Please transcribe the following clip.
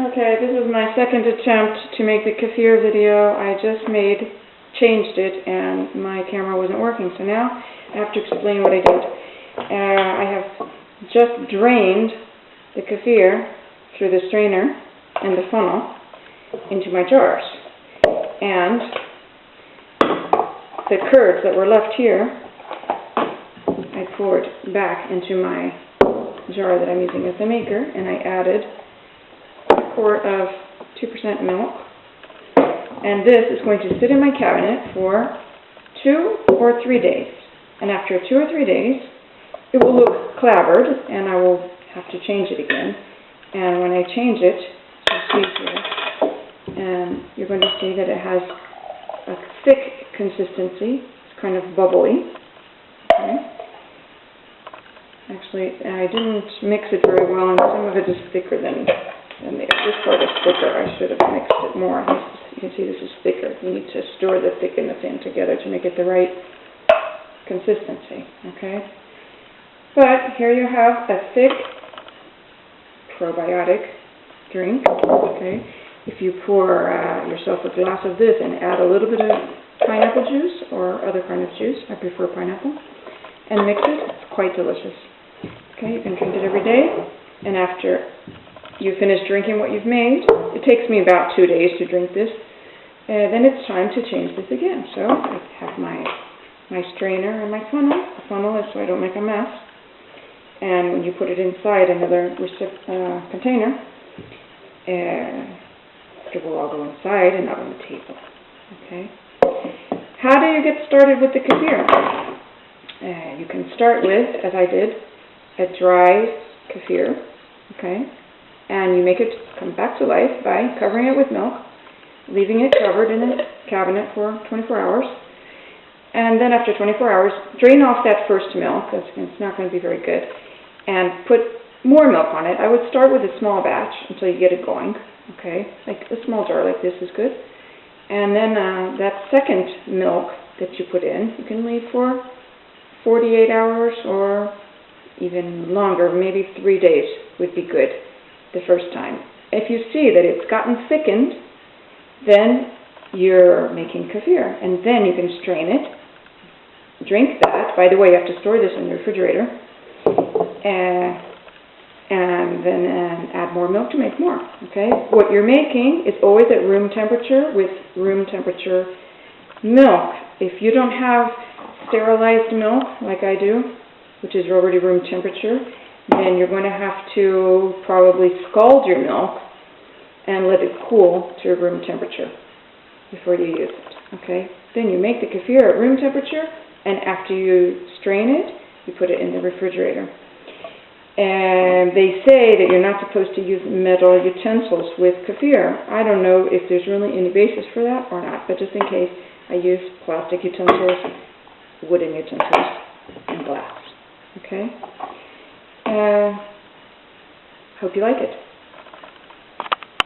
Okay, this is my second attempt to make the kefir video. I just changed it, and my camera wasn't working. So now I have to explain what I did. I have just drained the kefir through the strainer and the funnel into my jars. And the curds that were left here, I poured back into my jar that I'm using as the maker, and I added a quart of 2% milk. And this is going to sit in my cabinet for 2 or 3 days. And after 2 or 3 days, it will look clabbered, and I will have to change it again. And when I change it, you'll see here, and you're going to see that it has a thick consistency. It's kind of bubbly. Okay. Actually, I didn't mix it very well, and some of it is thicker than this part is thicker. I should have mixed it more. You can see this is thicker. You need to stir the thick and the thin together to make it the right consistency. Okay. But here you have a thick probiotic drink. Okay. If you pour yourself a glass of this and add a little bit of pineapple juice or other kind of juice, I prefer pineapple, and mix it, it's quite delicious. Okay, you can drink it every day, and after you finish drinking what you've made, it takes me about 2 days to drink this, then it's time to change this again. So I have my strainer and my funnel. The funnel is so I don't make a mess, and when you put it inside another container, it will all go inside and not on the table. Okay. How do you get started with the kefir? You can start with, as I did, a dry kefir. Okay. And you make it come back to life by covering it with milk, leaving it covered in a cabinet for 24 hours. And then after 24 hours, drain off that first milk, because it's not going to be very good, and put more milk on it. I would start with a small batch until you get it going. Okay, like a small jar like this is good. And then that second milk that you put in, you can leave for 48 hours or even longer, maybe 3 days would be good the first time. If you see that it's gotten thickened, then you're making kefir, and then you can strain it, drink that. By the way, you have to store this in the refrigerator, and then add more milk to make more. Okay, what you're making is always at room temperature with room temperature milk. If you don't have sterilized milk like I do, which is already room temperature, then you're going to have to probably scald your milk and let it cool to room temperature before you use it. Okay, then you make the kefir at room temperature, and after you strain it, you put it in the refrigerator. And they say that you're not supposed to use metal utensils with kefir. I don't know if there's really any basis for that or not, but just in case, I use plastic utensils, wooden utensils, and glass. Okay? Hope you like it.